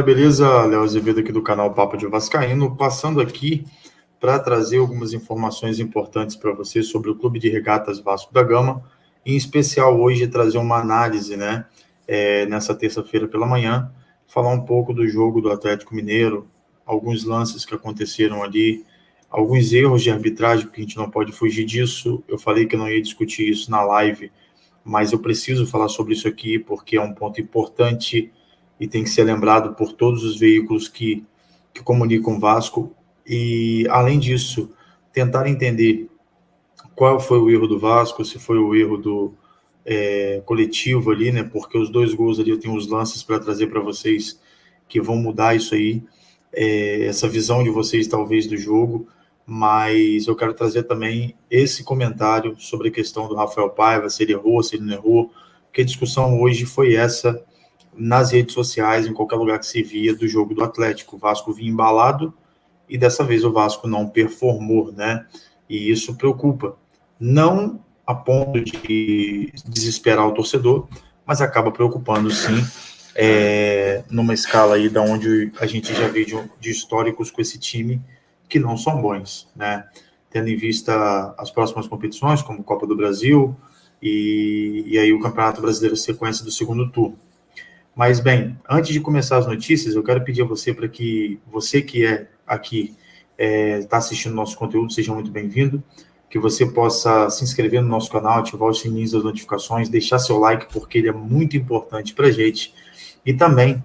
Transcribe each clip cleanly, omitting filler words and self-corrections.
beleza? Léo Azevedo aqui do canal Papo de Vascaíno, passando aqui para trazer algumas informações importantes para você sobre o Clube de Regatas Vasco da Gama, em especial hoje trazer uma análise, né, nessa terça-feira pela manhã, falar um pouco do jogo do Atlético Mineiro, alguns lances que aconteceram ali, alguns erros de arbitragem, porque a gente não pode fugir disso. Eu falei que eu não ia discutir isso na live, mas eu preciso falar sobre isso aqui porque é um ponto importante e tem que ser lembrado por todos os veículos que comunicam o Vasco. E, além disso, tentar entender qual foi o erro do Vasco, se foi o erro do coletivo ali, né? Porque os dois gols ali eu tenho os lances para trazer para vocês que vão mudar isso aí, essa visão de vocês talvez do jogo, mas eu quero trazer também esse comentário sobre a questão do Rafael Paiva, se ele errou, se ele não errou, porque a discussão hoje foi essa nas redes sociais, em qualquer lugar que se via do jogo do Atlético. O Vasco vinha embalado e dessa vez o Vasco não performou, né? E isso preocupa. Não a ponto de desesperar o torcedor, mas acaba preocupando sim, numa escala aí da onde a gente já veio de históricos com esse time que não são bons, né? Tendo em vista as próximas competições, como Copa do Brasil e aí o Campeonato Brasileiro sequência do segundo turno. Mas, bem, antes de começar as notícias, eu quero pedir a você para que você que é aqui, está assistindo nosso conteúdo, seja muito bem-vindo, que você possa se inscrever no nosso canal, ativar os sininhos das notificações, deixar seu like, porque ele é muito importante para a gente. E também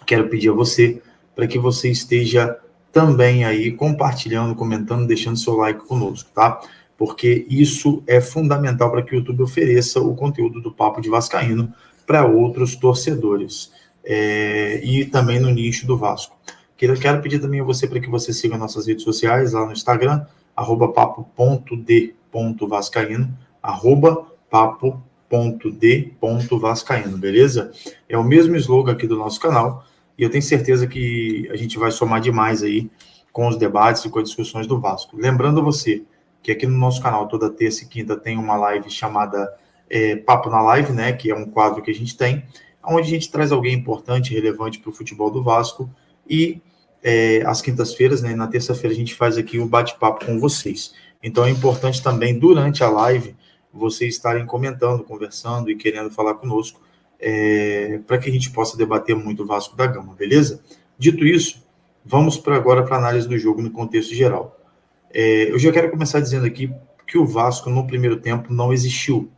quero pedir a você para que você esteja também aí compartilhando, comentando, deixando seu like conosco, tá? Porque isso é fundamental para que o YouTube ofereça o conteúdo do Papo de Vascaíno para outros torcedores, e também no nicho do Vasco. Quero pedir também a você para que você siga nossas redes sociais, lá no Instagram, @papo.d.vascaíno, @papo.d.vascaíno, beleza? É o mesmo slogan aqui do nosso canal, e eu tenho certeza que a gente vai somar demais aí com os debates e com as discussões do Vasco. Lembrando a você que aqui no nosso canal, toda terça e quinta, tem uma live chamada Papo na Live, né, que é um quadro que a gente tem, onde a gente traz alguém importante, relevante para o futebol do Vasco, e às quintas-feiras, né, na terça-feira a gente faz aqui o bate-papo com vocês. Então é importante também, durante a live, vocês estarem comentando, conversando e querendo falar conosco, para que a gente possa debater muito o Vasco da Gama, beleza? Dito isso, vamos agora para a análise do jogo no contexto geral. Eu já quero começar dizendo aqui que o Vasco, no primeiro tempo, não existiu.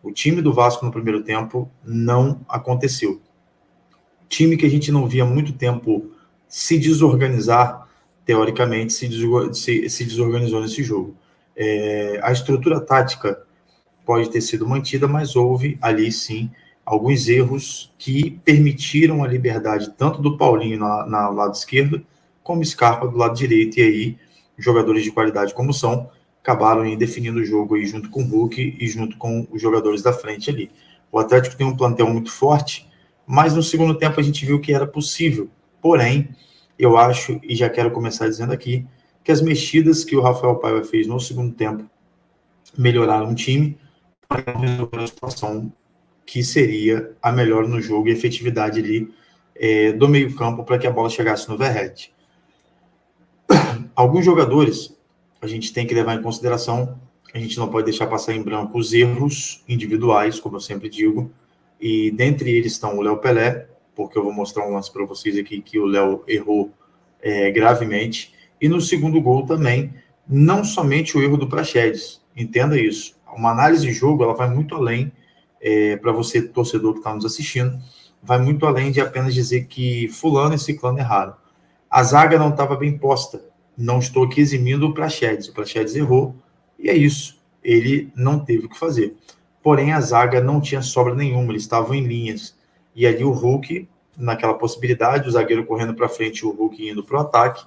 O time do Vasco no primeiro tempo não aconteceu. Time que a gente não via há muito tempo se desorganizar, teoricamente, se desorganizou nesse jogo. A estrutura tática pode ter sido mantida, mas houve ali, sim, alguns erros que permitiram a liberdade tanto do Paulinho na lado esquerdo, como Scarpa do lado direito, e aí jogadores de qualidade como são, acabaram definindo o jogo aí junto com o Hulk e junto com os jogadores da frente ali. O Atlético tem um plantel muito forte, mas no segundo tempo a gente viu que era possível. Porém, eu acho, e já quero começar dizendo aqui, que as mexidas que o Rafael Paiva fez no segundo tempo melhoraram o time, para resolver a situação que seria a melhor no jogo e efetividade ali do meio campo para que a bola chegasse no Verratti. Alguns jogadores a gente tem que levar em consideração, a gente não pode deixar passar em branco os erros individuais, como eu sempre digo, e dentre eles estão o Léo Pelé, porque eu vou mostrar um lance para vocês aqui que o Léo errou gravemente, e no segundo gol também, não somente o erro do Praxedes, entenda isso, uma análise de jogo, ela vai muito além, para você, torcedor que está nos assistindo, vai muito além de apenas dizer que fulano e ciclano erraram. A zaga não estava bem posta. Não estou aqui eximindo o Praxedes errou, e é isso. Ele não teve o que fazer. Porém, a zaga não tinha sobra nenhuma, eles estavam em linhas. E ali o Hulk, naquela possibilidade, o zagueiro correndo para frente, o Hulk indo para o ataque.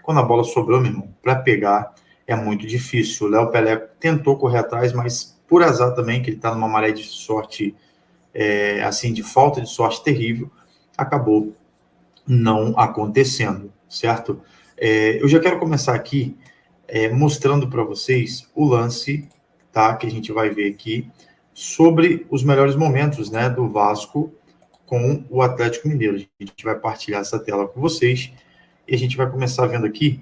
Quando a bola sobrou, meu irmão, para pegar é muito difícil. O Léo Pelé tentou correr atrás, mas por azar também, que ele está numa maré de sorte, assim, de falta de sorte terrível, acabou não acontecendo, certo? Eu já quero começar aqui mostrando para vocês o lance, tá, que a gente vai ver aqui, sobre os melhores momentos, né, do Vasco com o Atlético Mineiro. A gente vai partilhar essa tela com vocês e a gente vai começar vendo aqui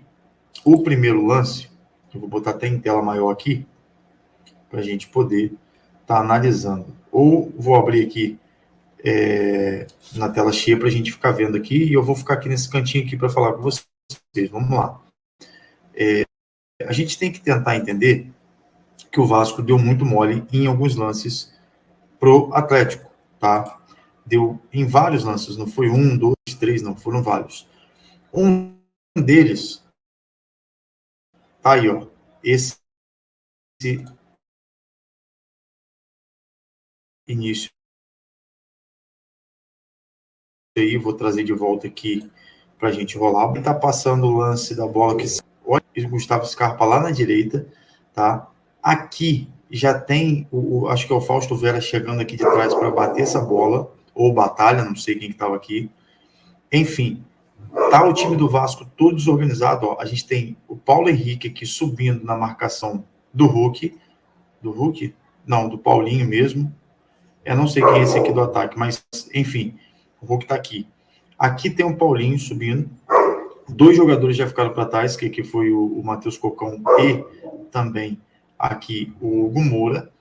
o primeiro lance. Eu vou botar até em tela maior aqui para a gente poder estar analisando. Ou vou abrir aqui na tela cheia para a gente ficar vendo aqui, e eu vou ficar aqui nesse cantinho aqui para falar com vocês. Vamos lá. A gente tem que tentar entender que o Vasco deu muito mole em alguns lances pro Atlético, tá? Deu em vários lances, não foi um, dois, três, não, foram vários. Um deles tá aí, ó. Esse início aí, vou trazer de volta aqui pra gente rolar. Tá passando o lance da bola que olha o Gustavo Scarpa lá na direita, tá? Aqui já tem acho que é o Fausto Vera chegando aqui de trás para bater essa bola, ou Batalha, não sei quem que estava aqui. Enfim, tá o time do Vasco todo desorganizado, ó. A gente tem o Paulo Henrique aqui subindo na marcação do Hulk, não, do Paulinho mesmo. Eu não sei quem é esse aqui do ataque, mas enfim, o Hulk tá aqui. Aqui tem o Paulinho subindo. Dois jogadores já ficaram para trás, que foi o Matheus Cocão e também aqui o Hugo Moura.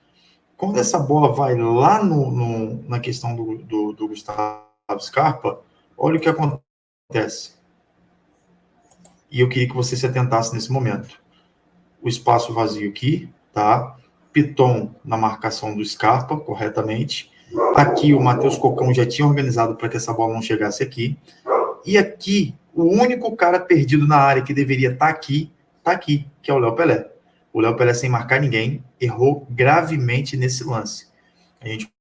Quando essa bola vai lá na questão do Gustavo Scarpa, olha o que acontece. E eu queria que você se atentasse nesse momento. O espaço vazio aqui, tá? Piton na marcação do Scarpa, corretamente. Aqui o Matheus Cocão já tinha organizado para que essa bola não chegasse aqui. E aqui, o único cara perdido na área que deveria estar aqui, que é o Léo Pelé. O Léo Pelé, sem marcar ninguém, errou gravemente nesse lance. A gente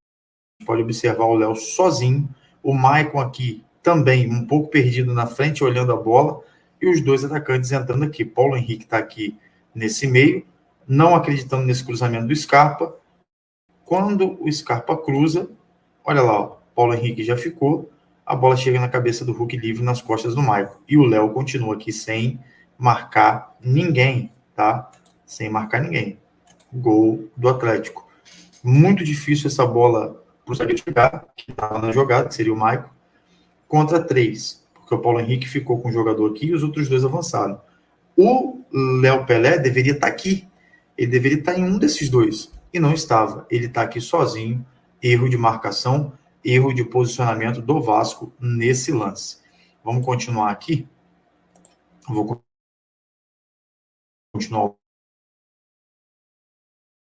pode observar o Léo sozinho, o Maicon aqui também um pouco perdido na frente, olhando a bola, e os dois atacantes entrando aqui. Paulo Henrique está aqui nesse meio, não acreditando nesse cruzamento do Scarpa. Quando o Scarpa cruza, olha lá, ó, Paulo Henrique já ficou, a bola chega na cabeça do Hulk livre nas costas do Maicon. E o Léo continua aqui sem marcar ninguém, tá? Sem marcar ninguém. Gol do Atlético. Muito difícil essa bola para o zagueiro chegar, que estava na jogada, que seria o Maicon, contra 3, porque o Paulo Henrique ficou com o jogador aqui e os outros dois avançaram. O Léo Pelé deveria estar aqui. Ele deveria estar em um desses dois. E não estava. Ele está aqui sozinho. Erro de marcação, erro de posicionamento do Vasco nesse lance. Vamos continuar aqui. Vou continuar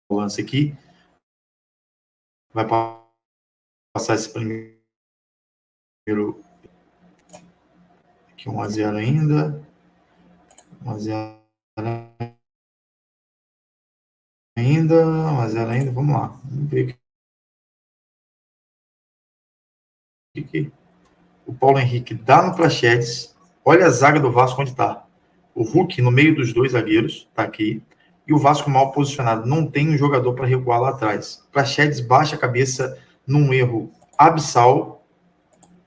o lance aqui. Vai passar esse primeiro. Aqui 1-0 ainda. 1-0 ainda. 1-0 ainda. Vamos lá. Vamos ver o que o Paulo Henrique dá no Praxedes. Olha a zaga do Vasco onde está. O Hulk no meio dos dois zagueiros, está aqui. E o Vasco mal posicionado. Não tem um jogador para recuar lá atrás. Praxedes baixa a cabeça num erro abissal.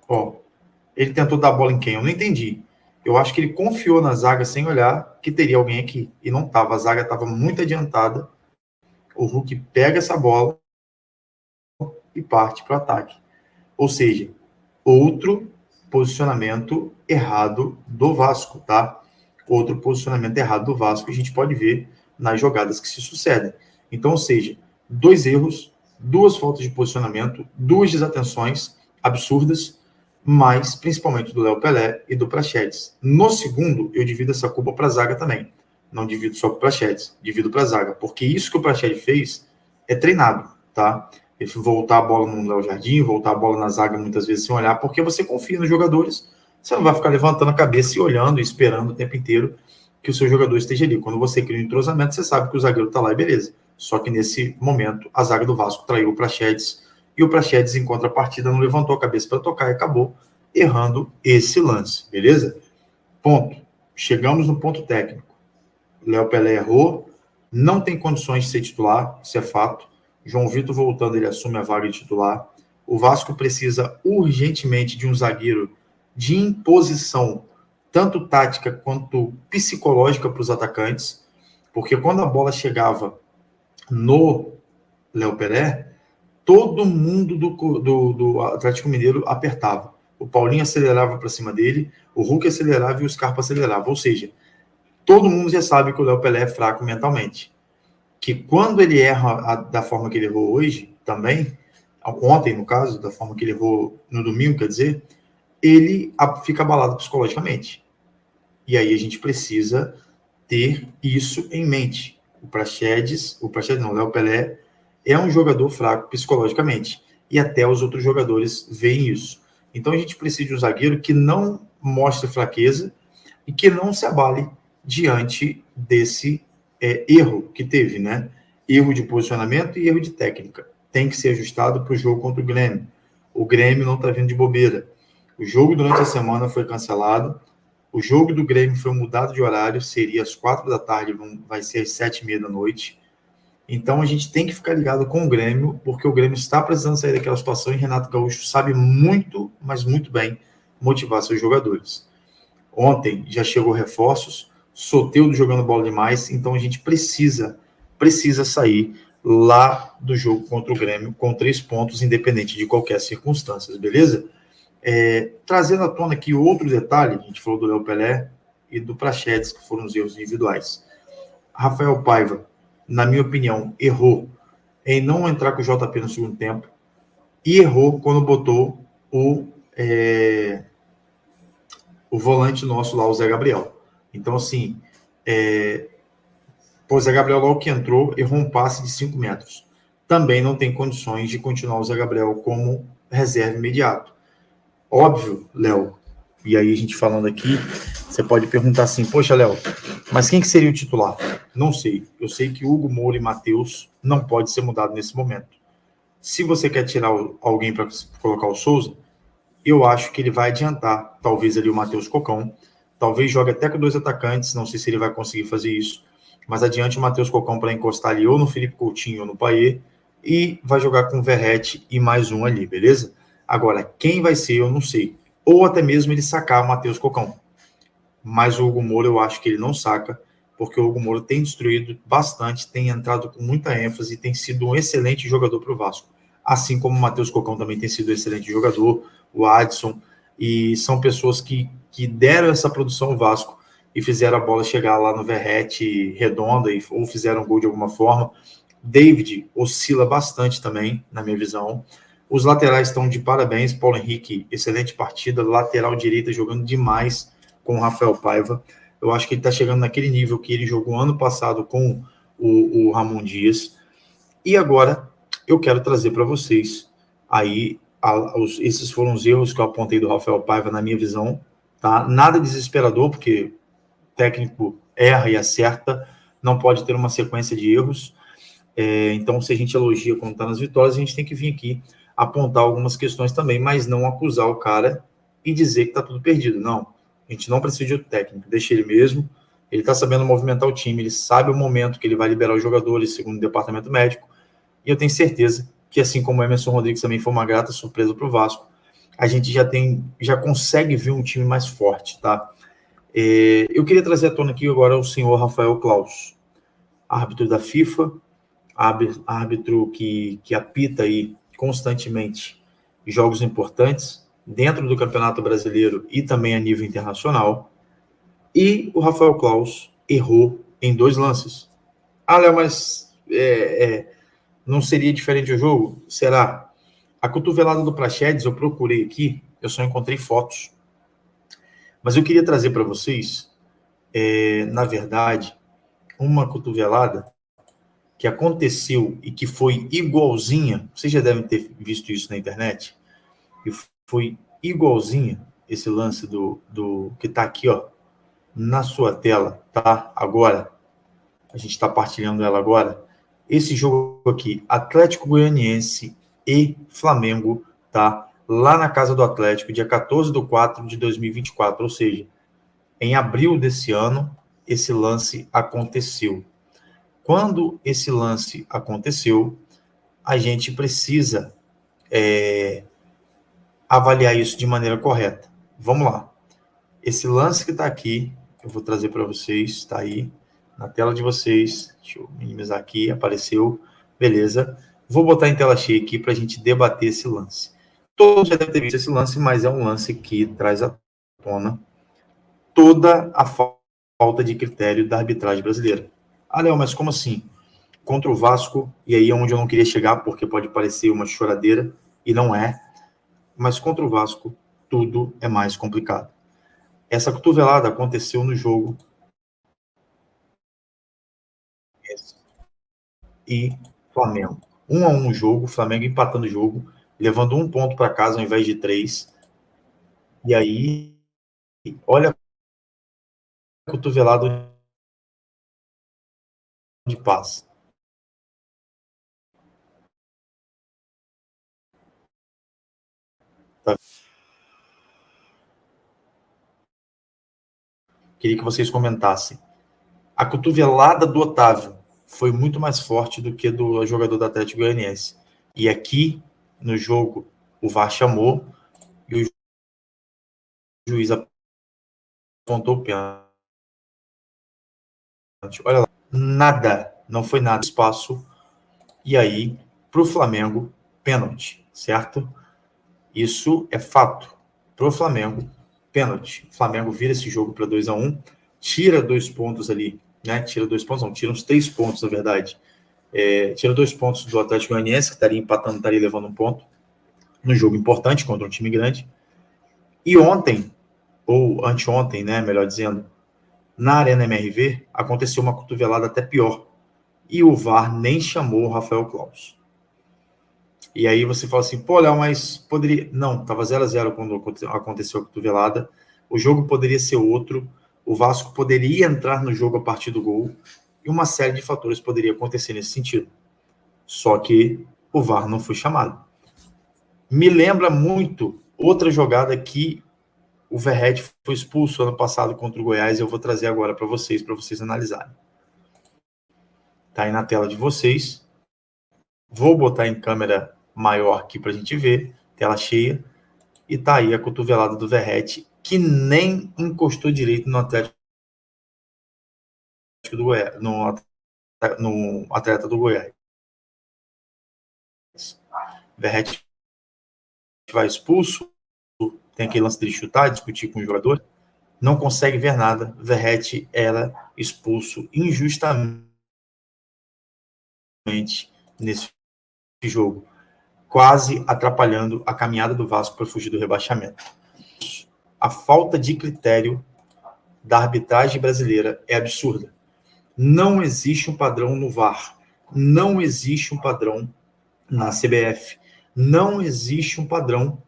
Ó, ele tentou dar a bola em quem? Eu não entendi. Eu acho que ele confiou na zaga sem olhar que teria alguém aqui. E não estava. A zaga estava muito adiantada. O Hulk pega essa bola e parte para o ataque. Ou seja, outro posicionamento errado do Vasco, tá? Outro posicionamento errado do Vasco, a gente pode ver nas jogadas que se sucedem. Então, ou seja, 2 erros, 2 faltas de posicionamento, 2 desatenções absurdas, mas principalmente do Léo Pelé e do Praxedes. No segundo, eu divido essa culpa para a zaga também. Não divido só para o Praxedes, divido para a zaga, porque isso que o Praxedes fez é treinado, tá? Ele voltar a bola no Léo Jardim, voltar a bola na zaga muitas vezes sem olhar, porque você confia nos jogadores, você não vai ficar levantando a cabeça e olhando e esperando o tempo inteiro que o seu jogador esteja ali. Quando você cria um entrosamento, você sabe que o zagueiro está lá e beleza. Só que nesse momento, a zaga do Vasco traiu o Praxedes e o Praxedes, em contrapartida, não levantou a cabeça para tocar e acabou errando esse lance, beleza? Ponto. Chegamos no ponto técnico. Léo Pelé errou, não tem condições de ser titular, isso é fato. João Vitor voltando, ele assume a vaga de titular. O Vasco precisa urgentemente de um zagueiro de imposição, tanto tática quanto psicológica para os atacantes, porque quando a bola chegava no Léo Pelé, todo mundo do Atlético Mineiro apertava. O Paulinho acelerava para cima dele, o Hulk acelerava e o Scarpa acelerava. Ou seja, todo mundo já sabe que o Léo Pelé é fraco mentalmente. Que quando ele erra da forma que ele errou hoje, também, ontem no caso, da forma que ele errou no domingo, quer dizer, ele fica abalado psicologicamente. E aí a gente precisa ter isso em mente. O Léo Pelé é um jogador fraco psicologicamente. E até os outros jogadores veem isso. Então a gente precisa de um zagueiro que não mostre fraqueza e que não se abale diante desse erro que teve, né? Erro de posicionamento e erro de técnica. Tem que ser ajustado para o jogo contra o Grêmio. O Grêmio não está vindo de bobeira. O jogo durante a semana foi cancelado. O jogo do Grêmio foi mudado de horário, seria às 4 da tarde, vai ser às 7h30 da noite. Então a gente tem que ficar ligado com o Grêmio, porque o Grêmio está precisando sair daquela situação e Renato Gaúcho sabe muito, mas muito bem, motivar seus jogadores. Ontem já chegou reforços, Soteldo jogando bola demais, então a gente precisa sair lá do jogo contra o Grêmio com 3 pontos, independente de qualquer circunstância, beleza? Trazendo à tona aqui outro detalhe, a gente falou do Léo Pelé e do Praxedes, que foram os erros individuais. Rafael Paiva, na minha opinião, errou em não entrar com o JP no segundo tempo e errou quando botou o volante nosso lá, o Zé Gabriel. Então, assim, o Zé Gabriel logo que entrou, errou um passe de 5 metros. Também não tem condições de continuar o Zé Gabriel como reserva imediato. Óbvio, Léo, e aí a gente falando aqui, você pode perguntar assim, poxa, Léo, mas quem que seria o titular? Não sei. Eu sei que Hugo Moura e Matheus não pode ser mudado nesse momento. Se você quer tirar alguém para colocar o Souza, eu acho que ele vai adiantar, talvez ali o Matheus Cocão, talvez jogue até com 2 atacantes, não sei se ele vai conseguir fazer isso, mas adiante o Matheus Cocão para encostar ali ou no Felipe Coutinho ou no Payet, e vai jogar com o Verratti e mais um ali, beleza? Agora, quem vai ser, eu não sei. Ou até mesmo ele sacar o Matheus Cocão. Mas o Hugo Moura eu acho que ele não saca, porque o Hugo Moura tem destruído bastante, tem entrado com muita ênfase, tem sido um excelente jogador para o Vasco. Assim como o Matheus Cocão também tem sido um excelente jogador, o Adson, e são pessoas que deram essa produção ao Vasco e fizeram a bola chegar lá no Verratti redonda, ou fizeram um gol de alguma forma. David oscila bastante também, na minha visão. Os laterais estão de parabéns. Paulo Henrique, excelente partida. Lateral direita jogando demais com o Rafael Paiva. Eu acho que ele está chegando naquele nível que ele jogou ano passado com o Ramon Dias. E agora eu quero trazer para vocês aí, esses foram os erros que eu apontei do Rafael Paiva na minha visão. Tá? Nada desesperador, porque o técnico erra e acerta, não pode ter uma sequência de erros. Então, se a gente elogia quando está nas vitórias, a gente tem que vir aqui apontar algumas questões também, mas não acusar o cara e dizer que está tudo perdido. Não, a gente não precisa de outro técnico, deixa ele mesmo, ele está sabendo movimentar o time, ele sabe o momento que ele vai liberar os jogadores, segundo o departamento médico, e eu tenho certeza que, assim como o Emerson Rodrigues também foi uma grata surpresa para o Vasco, a gente já consegue ver um time mais forte, tá? Eu queria trazer à tona aqui agora o senhor Rafael Claus, árbitro da FIFA, árbitro que apita aí constantemente jogos importantes dentro do Campeonato Brasileiro e também a nível internacional. E o Rafael Claus errou em 2 lances. Léo, mas não seria diferente o jogo? Será? A cotovelada do Praxedes, eu procurei aqui, eu só encontrei fotos. Mas eu queria trazer para vocês, na verdade, uma cotovelada que aconteceu e que foi igualzinha, vocês já devem ter visto isso na internet, e foi igualzinha esse lance do que está aqui, ó, na sua tela, tá? Agora, a gente está partilhando ela agora. Esse jogo aqui, Atlético Goianiense e Flamengo, tá? Lá na casa do Atlético, dia 14/4/2024, ou seja, em abril desse ano, esse lance aconteceu. Quando esse lance aconteceu, a gente precisa avaliar isso de maneira correta. Vamos lá. Esse lance que está aqui, eu vou trazer para vocês, está aí na tela de vocês. Deixa eu minimizar aqui, apareceu. Beleza. Vou botar em tela cheia aqui para a gente debater esse lance. Todos já devem ter visto esse lance, mas é um lance que traz à tona toda a falta de critério da arbitragem brasileira. Ah, Léo, mas como assim? Contra o Vasco, e aí é onde eu não queria chegar, porque pode parecer uma choradeira, e não é, mas contra o Vasco, tudo é mais complicado. Essa cotovelada aconteceu no jogo e Flamengo. 1-1 o jogo, Flamengo empatando o jogo, levando 1 ponto para casa ao invés de 3. E aí, olha a cotovelada de paz. Tá? Queria que vocês comentassem. A cotovelada do Otávio foi muito mais forte do que do jogador do Atlético Goianiense. E aqui, no jogo, o VAR chamou e o juiz apontou o pênalti. Olha lá, nada, não foi nada espaço. E aí, para o Flamengo, pênalti, certo? Isso é fato. Para o Flamengo, pênalti. O Flamengo vira esse jogo para 2-1, tira 2 pontos ali, né? Tira 2 pontos, não, tira uns 3 pontos, na verdade. Tira 2 pontos do Atlético Goianiense, que estaria empatando, estaria levando 1 ponto, no jogo importante contra um time grande. E ontem, ou anteontem, né, melhor dizendo, na Arena MRV, aconteceu uma cotovelada até pior. E o VAR nem chamou o Rafael Claus. E aí você fala assim, pô, Léo, mas poderia... Não, estava 0-0 quando aconteceu a cotovelada. O jogo poderia ser outro. O Vasco poderia entrar no jogo a partir do gol. E uma série de fatores poderia acontecer nesse sentido. Só que o VAR não foi chamado. Me lembra muito outra jogada que o Verratti foi expulso ano passado contra o Goiás, e eu vou trazer agora para vocês analisarem. Tá aí na tela de vocês. Vou botar em câmera maior aqui para a gente ver, tela cheia, e tá aí a cotovelada do Verratti, que nem encostou direito no Atlético do Goiás, no atleta do Goiás. Verratti vai expulso, tem aquele lance de chutar, discutir com o jogador, não consegue ver nada. Verratti era expulso injustamente nesse jogo, quase atrapalhando a caminhada do Vasco para fugir do rebaixamento. A falta de critério da arbitragem brasileira é absurda. Não existe um padrão no VAR, não existe um padrão na CBF, não existe um padrão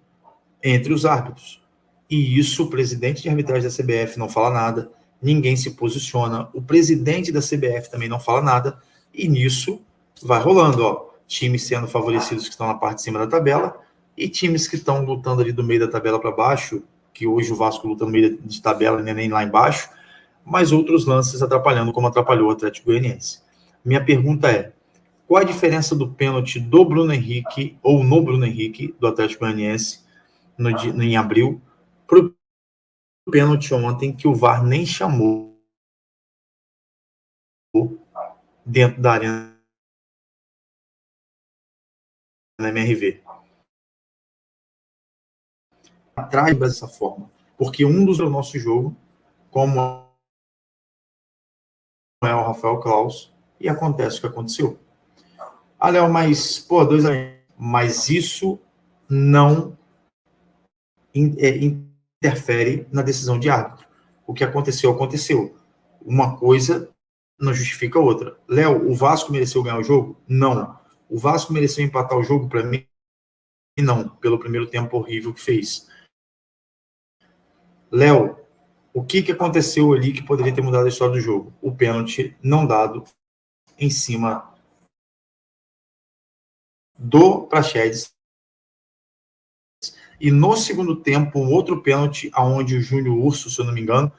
entre os árbitros. E isso o presidente de arbitragem da CBF não fala nada, ninguém se posiciona, o presidente da CBF também não fala nada, e nisso vai rolando, ó, times sendo favorecidos que estão na parte de cima da tabela, e times que estão lutando ali do meio da tabela para baixo, que hoje o Vasco luta no meio de tabela, nem lá embaixo, mas outros lances atrapalhando, como atrapalhou o Atlético Goianiense. Minha pergunta é, qual a diferença do pênalti do Bruno Henrique, ou no Bruno Henrique, do Atlético Goianiense, em abril, para o pênalti ontem, que o VAR nem chamou dentro da Arena na MRV? Atrás dessa forma, porque um dos do nosso jogo, como é o Rafael Claus, e acontece o que aconteceu. Ah, Léo, mas, pô, 2-1. Mas isso não interfere na decisão de árbitro. O que aconteceu, aconteceu. Uma coisa não justifica a outra. Léo, o Vasco mereceu ganhar o jogo? Não. O Vasco mereceu empatar o jogo? Para mim, não. Pelo primeiro tempo horrível que fez. Léo, o que aconteceu ali que poderia ter mudado a história do jogo? O pênalti não dado em cima do Praxedes. E no segundo tempo, um outro pênalti, onde o Júnior Urso, se eu não me engano,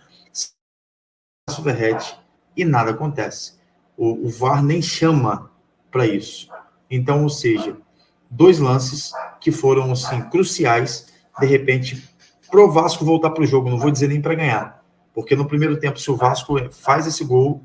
o Verratti, e nada acontece. O VAR nem chama para isso. Então, ou seja, 2 lances que foram assim, cruciais, de repente, para o Vasco voltar para o jogo, não vou dizer nem para ganhar, porque no primeiro tempo, se o Vasco faz esse gol,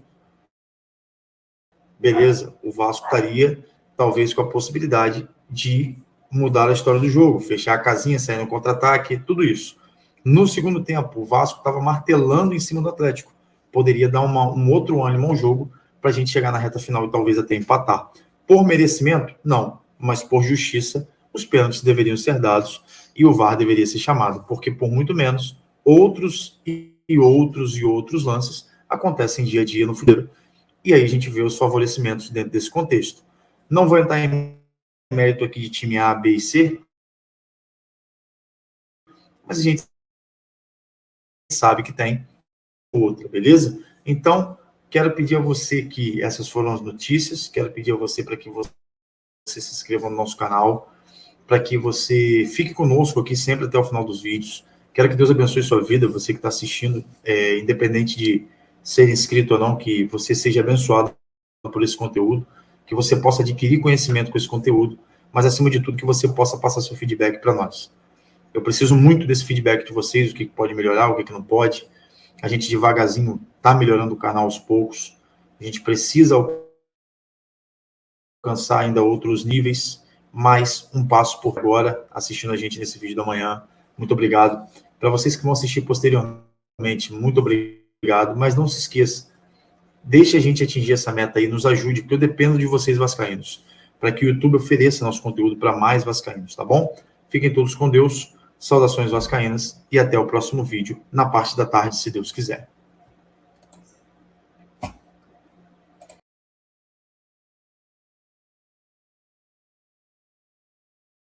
beleza, o Vasco estaria talvez com a possibilidade de mudar a história do jogo, fechar a casinha, sair no contra-ataque, tudo isso. No segundo tempo, o Vasco estava martelando em cima do Atlético. Poderia dar um outro ânimo ao jogo para a gente chegar na reta final e talvez até empatar. Por merecimento? Não. Mas por justiça, os pênaltis deveriam ser dados e o VAR deveria ser chamado, porque por muito menos, outros lances acontecem dia a dia no futebol. E aí a gente vê os favorecimentos dentro desse contexto. Não vou entrar em mérito aqui de time A, B e C, mas a gente sabe que tem outra, beleza? Então, quero pedir a você que essas foram as notícias, quero pedir a você para que você se inscreva no nosso canal, para que você fique conosco aqui sempre até o final dos vídeos. Quero que Deus abençoe sua vida, você que está assistindo, independente de ser inscrito ou não, que você seja abençoado por esse conteúdo, que você possa adquirir conhecimento com esse conteúdo, mas acima de tudo que você possa passar seu feedback para nós. Eu preciso muito desse feedback de vocês, o que pode melhorar, o que não pode. A gente devagarzinho está melhorando o canal aos poucos. A gente precisa alcançar ainda outros níveis, mas um passo por agora, assistindo a gente nesse vídeo da manhã. Muito obrigado. Para vocês que vão assistir posteriormente, muito obrigado, mas não se esqueça, deixe a gente atingir essa meta aí, nos ajude, porque eu dependo de vocês vascaínos, para que o YouTube ofereça nosso conteúdo para mais vascaínos, tá bom? Fiquem todos com Deus. Saudações vascaínas e até o próximo vídeo, na parte da tarde, se Deus quiser.